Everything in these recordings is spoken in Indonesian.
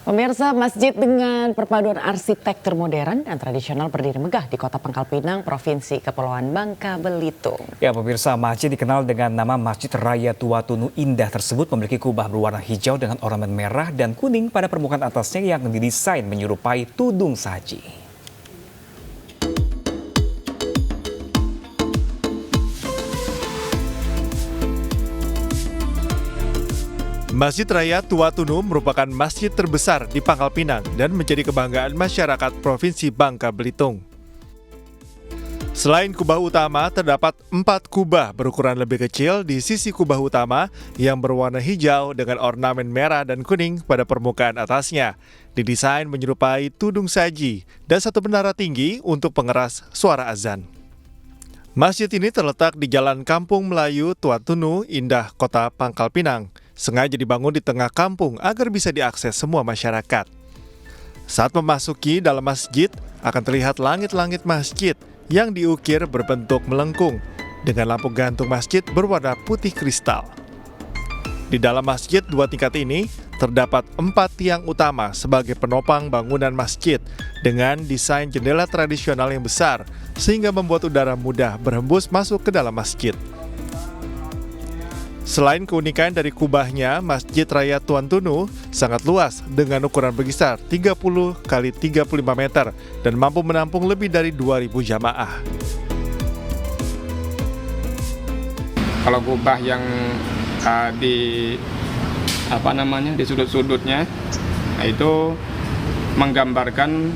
Pemirsa, masjid dengan perpaduan arsitektur modern dan tradisional berdiri megah di Kota Pangkal Pinang, Provinsi Kepulauan Bangka Belitung. Ya pemirsa, masjid dikenal dengan nama Masjid Raya Tua Tunu Indah tersebut memiliki kubah berwarna hijau dengan ornamen merah dan kuning pada permukaan atasnya yang didesain menyerupai tudung saji. Masjid Raya Tua Tunu merupakan masjid terbesar di Pangkal Pinang dan menjadi kebanggaan masyarakat Provinsi Bangka Belitung. Selain kubah utama, terdapat 4 kubah berukuran lebih kecil di sisi kubah utama yang berwarna hijau dengan ornamen merah dan kuning pada permukaan atasnya. Didesain menyerupai tudung saji dan satu menara tinggi untuk pengeras suara azan. Masjid ini terletak di Jalan Kampung Melayu Tua Tunu Indah, Kota Pangkal Pinang. Sengaja dibangun di tengah kampung agar bisa diakses semua masyarakat. Saat memasuki dalam masjid, akan terlihat langit-langit masjid yang diukir berbentuk melengkung dengan lampu gantung masjid berwarna putih kristal. Di dalam masjid 2 tingkat ini, terdapat 4 tiang utama sebagai penopang bangunan masjid dengan desain jendela tradisional yang besar sehingga membuat udara mudah berhembus masuk ke dalam masjid. Selain keunikan dari kubahnya, Masjid Raya Tua Tunu sangat luas dengan ukuran berkisar 30 x 35 meter dan mampu menampung lebih dari 2.000 jamaah. Kalau kubah yang di sudut-sudutnya, itu menggambarkan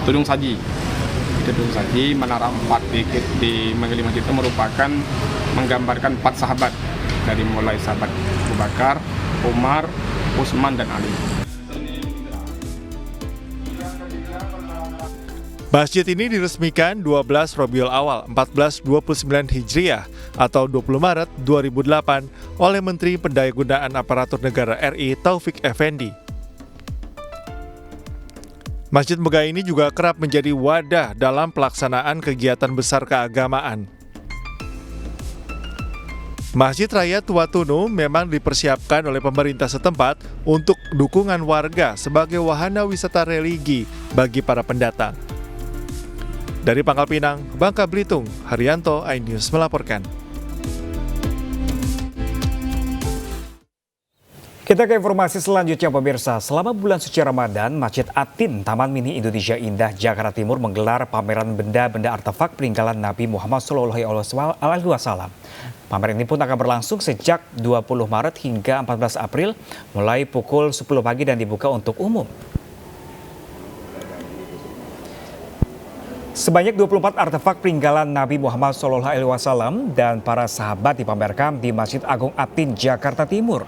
tudung saji. Tudung saji menara 4 di mengelilingi masjid itu merupakan menggambarkan 4 sahabat, dari mulai sahabat Abu Bakar, Umar, Utsman, dan Ali. Masjid ini diresmikan 12 Rabiul Awal 1429 Hijriah atau 20 Maret 2008 oleh Menteri Pendayagunaan Aparatur Negara RI Taufik Effendi. Masjid megah ini juga kerap menjadi wadah dalam pelaksanaan kegiatan besar keagamaan. Masjid Raya Tua Tunu memang dipersiapkan oleh pemerintah setempat untuk dukungan warga sebagai wahana wisata religi bagi para pendatang. Dari Pangkal Pinang, Bangka Belitung, Haryanto, iNews melaporkan. Kita ke informasi selanjutnya pemirsa. Selama bulan suci Ramadan, Masjid Atin Taman Mini Indonesia Indah, Jakarta Timur menggelar pameran benda-benda artefak peninggalan Nabi Muhammad SAW. Pameran ini pun akan berlangsung sejak 20 Maret hingga 14 April mulai pukul 10 pagi dan dibuka untuk umum. Sebanyak 24 artefak peninggalan Nabi Muhammad SAW dan para sahabat dipamerkan di Masjid Agung Atin, Jakarta Timur.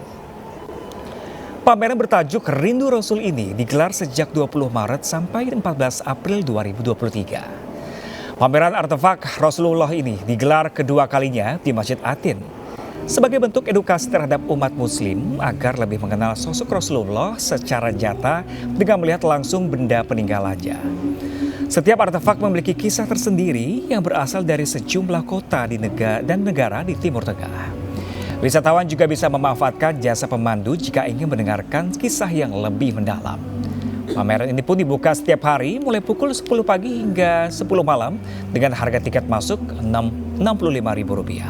Pameran bertajuk Rindu Rasul ini digelar sejak 20 Maret sampai 14 April 2023. Pameran artefak Rasulullah ini digelar kedua kalinya di Masjid Atin sebagai bentuk edukasi terhadap umat muslim agar lebih mengenal sosok Rasulullah secara nyata dengan melihat langsung benda peninggalannya. Setiap artefak memiliki kisah tersendiri yang berasal dari sejumlah kota di negara di Timur Tengah. Wisatawan juga bisa memanfaatkan jasa pemandu jika ingin mendengarkan kisah yang lebih mendalam. Pameran ini pun dibuka setiap hari mulai pukul 10 pagi hingga 10 malam dengan harga tiket masuk Rp65.000.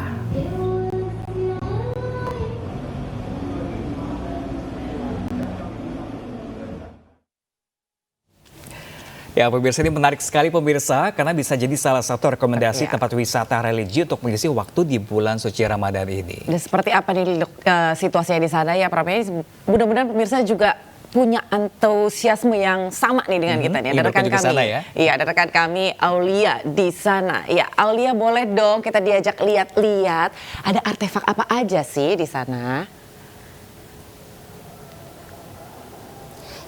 Ya pemirsa, ini menarik sekali pemirsa karena bisa jadi salah satu rekomendasi tempat wisata religi untuk mengisi waktu di bulan suci Ramadan ini. Dan seperti apa nih situasinya di sana ya Pramedi? Mudah-mudahan pemirsa juga punya antusiasme yang sama nih dengan kita nih. Ada rekan kami. Sana, ya? Iya, ada rekan kami Aulia di sana. Ya, Aulia boleh dong kita diajak lihat-lihat ada artefak apa aja sih di sana?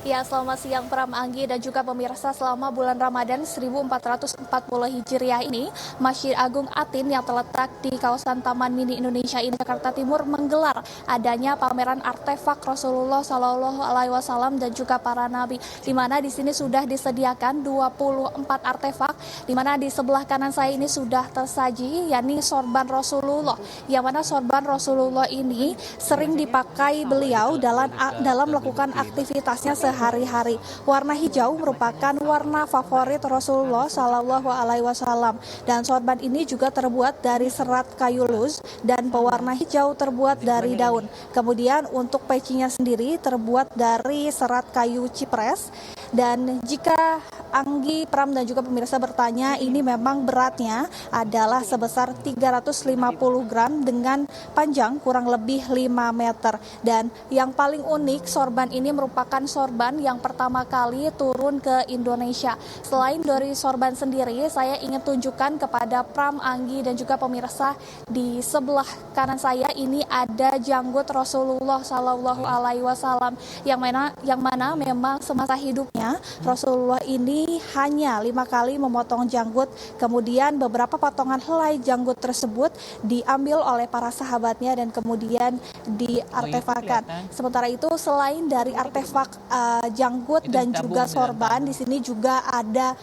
Ya, selamat siang Pram, Anggi, dan juga pemirsa. Selama bulan Ramadan 1440 Hijriah ini, Masjid Agung Atin yang terletak di kawasan Taman Mini Indonesia Indah, Jakarta Timur menggelar adanya pameran artefak Rasulullah Shallallahu Alaihi Wasallam dan juga para nabi, di mana di sini sudah disediakan 24 artefak, di mana di sebelah kanan saya ini sudah tersaji, yakni sorban Rasulullah, yang mana sorban Rasulullah ini sering dipakai beliau dalam melakukan aktivitasnya sehari-hari. Warna hijau merupakan warna favorit Rasulullah Shallallahu Alaihi Wasallam, dan sorban ini juga terbuat dari serat kayu lus dan pewarna hijau terbuat dari daun. Kemudian untuk pecinya sendiri terbuat dari serat kayu cipres. Dan jika Anggi, Pram, dan juga pemirsa bertanya, ini memang beratnya adalah sebesar 350 gram dengan panjang kurang lebih 5 meter. Dan yang paling unik, sorban ini merupakan sorban yang pertama kali turun ke Indonesia. Selain dari sorban sendiri, saya ingin tunjukkan kepada Pram, Anggi, dan juga pemirsa, di sebelah kanan saya ini ada janggut Rasulullah Shallallahu Alaihi Wasallam, yang mana memang semasa hidupnya Rasulullah ini hanya 5 kali memotong janggut. Kemudian beberapa potongan helai janggut tersebut diambil oleh para sahabatnya dan kemudian diartefakkan. Sementara itu, selain dari artefak janggut dan juga sorban, di sini juga ada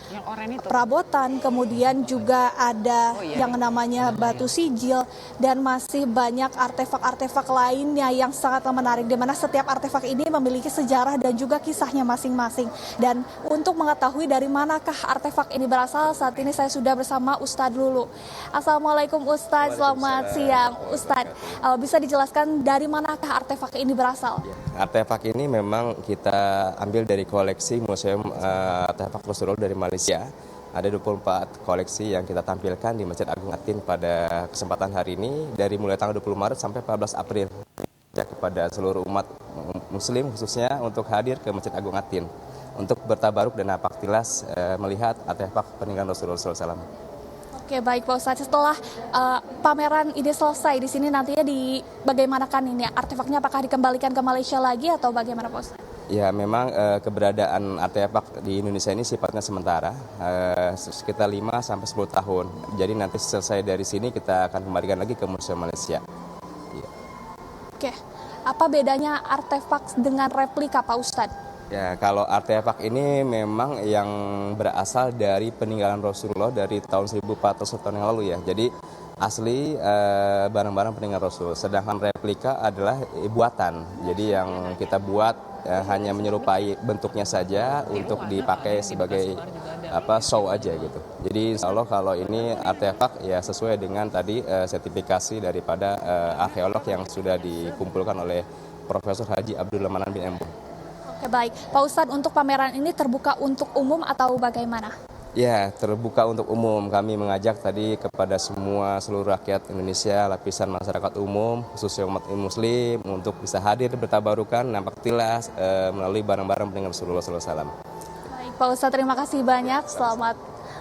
perabotan, kemudian juga ada yang namanya batu sijil, dan masih banyak artefak-artefak lainnya yang sangat menarik, di mana setiap artefak ini memiliki sejarah dan juga kisahnya masing-masing. Dan untuk mengetahui dari manakah artefak ini berasal, saat ini saya sudah bersama Ustadz Lulu. Assalamualaikum Ustadz, selamat siang Ustadz. Bisa dijelaskan dari manakah artefak ini berasal? Artefak ini memang kita ambil dari koleksi Museum Artefak Rasulullah dari Malaysia. Ada 24 koleksi yang kita tampilkan di Masjid Agung Atin pada kesempatan hari ini, dari mulai tanggal 20 Maret sampai 14 April. Kepada seluruh umat muslim khususnya untuk hadir ke Masjid Agung Atin untuk bertabaruk dan napaktilas melihat artefak peninggalan Rasulullah SAW. Oke, baik Pak Ustadz. Setelah pameran ini selesai, di sini nantinya bagaimanakan ini artefaknya? Apakah dikembalikan ke Malaysia lagi atau bagaimana Pak Ustadz? Ya, memang keberadaan artefak di Indonesia ini sifatnya sementara, sekitar 5-10 tahun. Jadi nanti selesai dari sini kita akan kembalikan lagi ke Museum Malaysia. Oke, apa bedanya artefak dengan replika Pak Ustadz? Ya, kalau artefak ini memang yang berasal dari peninggalan Rasulullah dari tahun 1400 tahun yang lalu ya. Jadi asli barang-barang peninggalan Rasul. Sedangkan replika adalah buatan. Jadi yang kita buat hanya menyerupai bentuknya saja untuk dipakai sebagai show aja gitu. Jadi insya Allah kalau ini artefak ya sesuai dengan tadi sertifikasi daripada arkeolog yang sudah dikumpulkan oleh Profesor Haji Abdullah Manan bin Embong. Oke, baik. Pak Ustadz, untuk pameran ini terbuka untuk umum atau bagaimana? Ya, terbuka untuk umum. Kami mengajak tadi kepada seluruh rakyat Indonesia, lapisan masyarakat umum, khususnya umat muslim, untuk bisa hadir bertabarukan, napaktilas melalui barang-barang peninggalan Rasulullah SAW. Baik, Pak Ustadz, terima kasih banyak. Selamat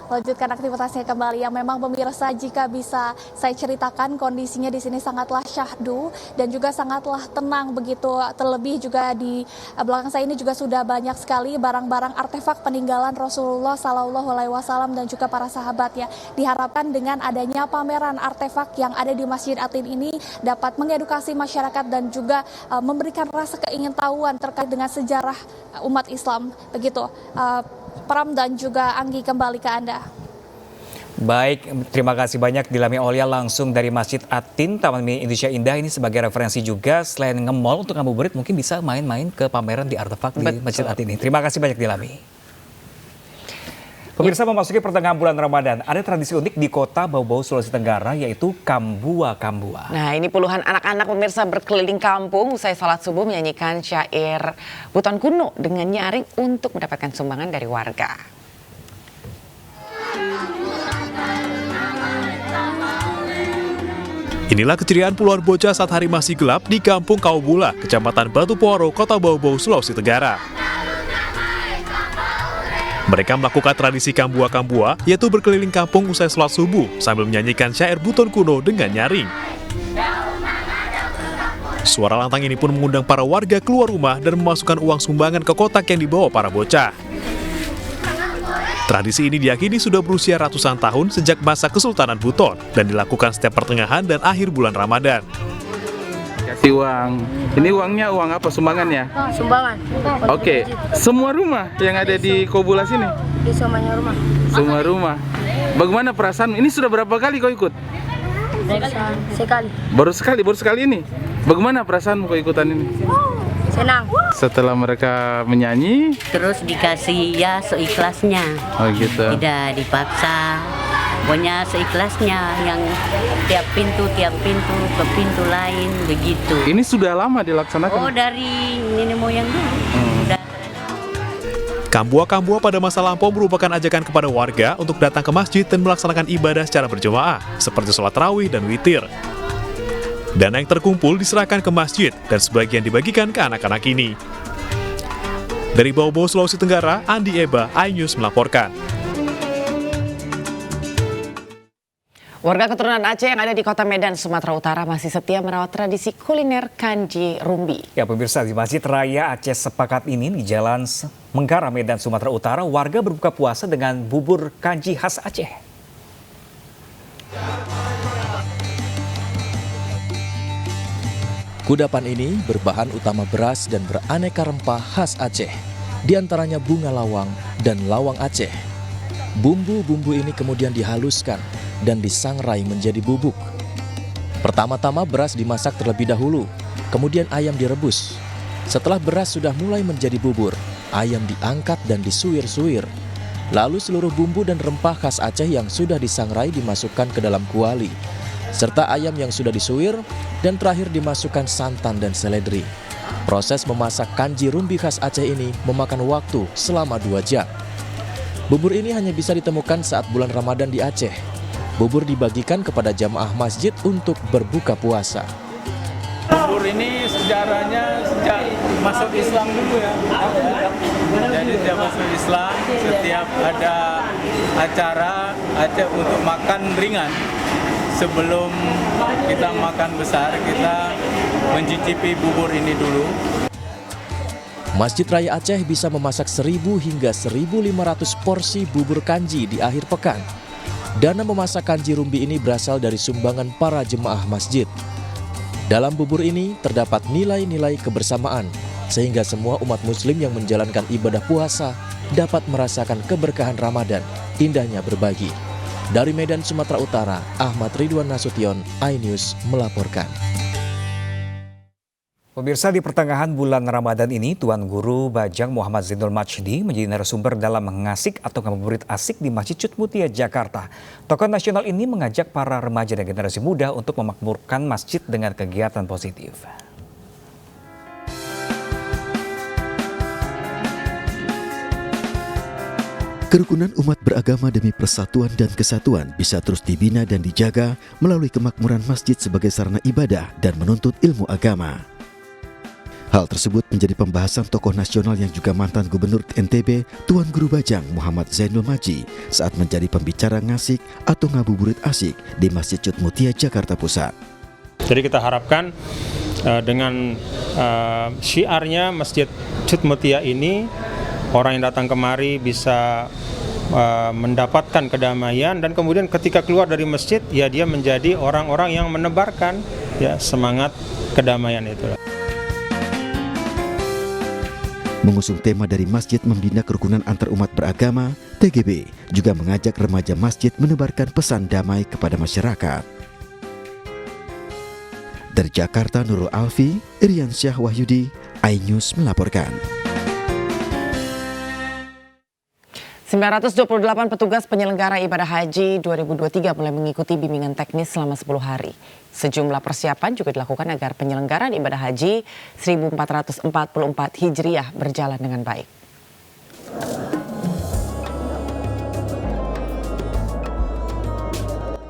lanjutkan aktivitasnya kembali. Yang memang pemirsa, jika bisa saya ceritakan, kondisinya di sini sangatlah syahdu dan juga sangatlah tenang begitu. Terlebih juga di belakang saya ini juga sudah banyak sekali barang-barang artefak peninggalan Rasulullah Shallallahu Alaihi Wasallam dan juga para sahabatnya. Diharapkan dengan adanya pameran artefak yang ada di Masjid Atin ini dapat mengedukasi masyarakat dan juga memberikan rasa keingintahuan terkait dengan sejarah umat Islam. Begitu. Pram dan juga Anggi, kembali ke Anda. Baik, terima kasih banyak Dilami Aulia langsung dari Masjid Atin, Taman Mini Indonesia Indah. Ini sebagai referensi juga, selain nge-mall untuk ngabuburit mungkin bisa main-main ke pameran di artefak di Masjid Atin ini. Terima kasih banyak Dilami. Pemirsa, memasuki pertengahan bulan Ramadan, ada tradisi unik di kota Bau-Bau, Sulawesi Tenggara, yaitu Kambua-Kambua. Nah, ini puluhan anak-anak pemirsa berkeliling kampung usai salat subuh menyanyikan syair Buton Kuno dengan nyaring untuk mendapatkan sumbangan dari warga. Inilah keceriaan puluhan bocah saat hari masih gelap di Kampung Kaubula, Kecamatan Batu Poro, Kota Bau-Bau, Sulawesi Tenggara. Mereka melakukan tradisi Kambua-Kambua, yaitu berkeliling kampung usai sholat subuh sambil menyanyikan syair Buton Kuno dengan nyaring. Suara lantang ini pun mengundang para warga keluar rumah dan memasukkan uang sumbangan ke kotak yang dibawa para bocah. Tradisi ini diyakini sudah berusia ratusan tahun sejak masa Kesultanan Buton dan dilakukan setiap pertengahan dan akhir bulan Ramadan. Kasih uang. Ini uangnya uang apa? Sumbangannya? Sumbangan. Oke. Semua rumah yang ada di Kobula sini? Di semuanya rumah. Semua rumah. Bagaimana perasaan? Ini sudah berapa kali kau ikut? Sekali. Baru sekali ini. Bagaimana perasaanmu kau ikutan ini? Senang. Setelah mereka menyanyi, terus dikasih ya seikhlasnya. Oh gitu. Tidak dipaksa. Pokoknya seikhlasnya, yang tiap pintu ke pintu lain begitu. Ini sudah lama dilaksanakan? Oh, dari nenek moyang dulu. Kambua-kambua pada masa lampau merupakan ajakan kepada warga untuk datang ke masjid dan melaksanakan ibadah secara berjamaah, seperti sholat tarawih dan witir. Dana yang terkumpul diserahkan ke masjid dan sebagian dibagikan ke anak-anak ini. Dari Bau-Bau, Sulawesi Tenggara, Andi Eba, iNews melaporkan. Warga keturunan Aceh yang ada di Kota Medan, Sumatera Utara masih setia merawat tradisi kuliner kanji rumbi. Ya pemirsa, di Masjid Raya Aceh Sepakat ini di Jalan Menggara, Medan, Sumatera Utara, warga berbuka puasa dengan bubur kanji khas Aceh. Kudapan ini berbahan utama beras dan beraneka rempah khas Aceh, di antaranya bunga lawang dan lawang Aceh. Bumbu-bumbu ini kemudian dihaluskan dan disangrai menjadi bubuk. Pertama-tama beras dimasak terlebih dahulu, kemudian ayam direbus. Setelah beras sudah mulai menjadi bubur, ayam diangkat dan disuir-suir. Lalu seluruh bumbu dan rempah khas Aceh yang sudah disangrai dimasukkan ke dalam kuali, serta ayam yang sudah disuir, dan terakhir dimasukkan santan dan seledri. Proses memasak kanji rumbi khas Aceh ini memakan waktu selama 2 jam. Bubur ini hanya bisa ditemukan saat bulan Ramadan di Aceh. Bubur dibagikan kepada jamaah masjid untuk berbuka puasa. Bubur ini sejarahnya sejak masuk Islam dulu ya. Jadi setiap masuk Islam, setiap ada acara Aceh untuk makan ringan. Sebelum kita makan besar, kita mencicipi bubur ini dulu. Masjid Raya Aceh bisa memasak 1.000 hingga 1.500 porsi bubur kanji di akhir pekan. Dana memasak kanji rumbi ini berasal dari sumbangan para jemaah masjid. Dalam bubur ini terdapat nilai-nilai kebersamaan, sehingga semua umat muslim yang menjalankan ibadah puasa dapat merasakan keberkahan Ramadan, indahnya berbagi. Dari Medan, Sumatera Utara, Ahmad Ridwan Nasution, iNews melaporkan. Pemirsa, di pertengahan bulan Ramadan ini, Tuan Guru Bajang Muhammad Zainul Majdi menjadi narasumber dalam mengasik atau ngabuburit asik di Masjid Cut Mutia, Jakarta. Tokoh nasional ini mengajak para remaja dan generasi muda untuk memakmurkan masjid dengan kegiatan positif. Kerukunan umat beragama demi persatuan dan kesatuan bisa terus dibina dan dijaga melalui kemakmuran masjid sebagai sarana ibadah dan menuntut ilmu agama. Hal tersebut menjadi pembahasan tokoh nasional yang juga mantan Gubernur NTB, Tuan Guru Bajang Muhammad Zainul Majdi saat menjadi pembicara ngasik atau ngabuburit asik di Masjid Cut Mutia, Jakarta Pusat. Jadi kita harapkan dengan syiarnya Masjid Cut Mutia ini, orang yang datang kemari bisa mendapatkan kedamaian, dan kemudian ketika keluar dari masjid, ya dia menjadi orang-orang yang menebarkan ya semangat kedamaian itu. Mengusung tema dari masjid membina kerukunan antar umat beragama, TGB juga mengajak remaja masjid menebarkan pesan damai kepada masyarakat. Dari Jakarta, Nurul Alfi, Irian Syah Wahyudi, iNews melaporkan. 928 petugas penyelenggara ibadah haji 2023 mulai mengikuti bimbingan teknis selama 10 hari. Sejumlah persiapan juga dilakukan agar penyelenggaraan ibadah haji 1444 Hijriah berjalan dengan baik.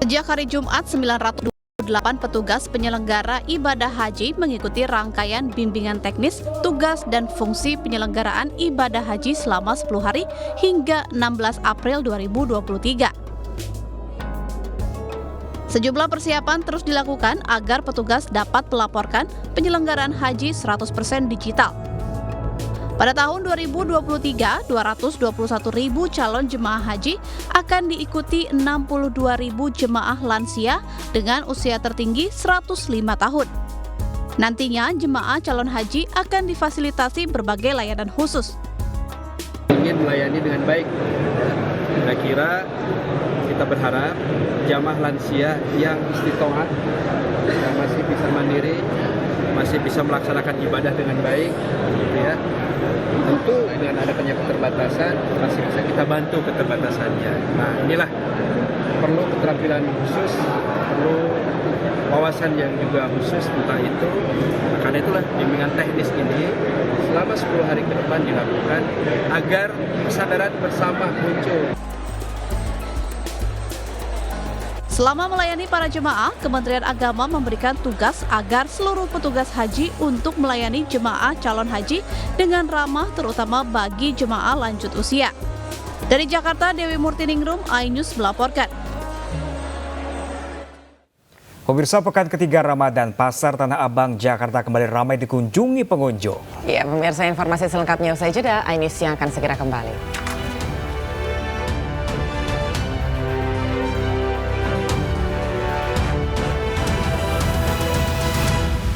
Sejak hari Jumat, 928 petugas penyelenggara ibadah haji mengikuti rangkaian bimbingan teknis, tugas, dan fungsi penyelenggaraan ibadah haji selama 10 hari hingga 16 April 2023. Sejumlah persiapan terus dilakukan agar petugas dapat melaporkan penyelenggaraan haji 100% digital. Pada tahun 2023, 221.000 calon jemaah haji akan diikuti 62.000 jemaah lansia dengan usia tertinggi 105 tahun. Nantinya jemaah calon haji akan difasilitasi berbagai layanan khusus. Ingin melayani dengan baik. Kira-kira kita berharap jamaah lansia yang istiqomah, yang masih bisa mandiri, masih bisa melaksanakan ibadah dengan baik, gitu ya. Tentu dengan adanya keterbatasan masih bisa kita bantu keterbatasannya. Nah, inilah perlu keterampilan khusus, perlu wawasan yang juga khusus tentang itu. Karena itulah bimbingan teknis ini selama 10 hari ke depan dilakukan agar kesadaran bersama muncul. Selama melayani para jemaah, Kementerian Agama memberikan tugas agar seluruh petugas haji untuk melayani jemaah calon haji dengan ramah terutama bagi jemaah lanjut usia. Dari Jakarta, Dewi Murtiningrum, iNews melaporkan. Pemirsa, pekan ketiga Ramadan, Pasar Tanah Abang, Jakarta kembali ramai dikunjungi pengunjung. Ya, pemirsa, informasi selengkapnya usai jeda, iNews yang akan segera kembali.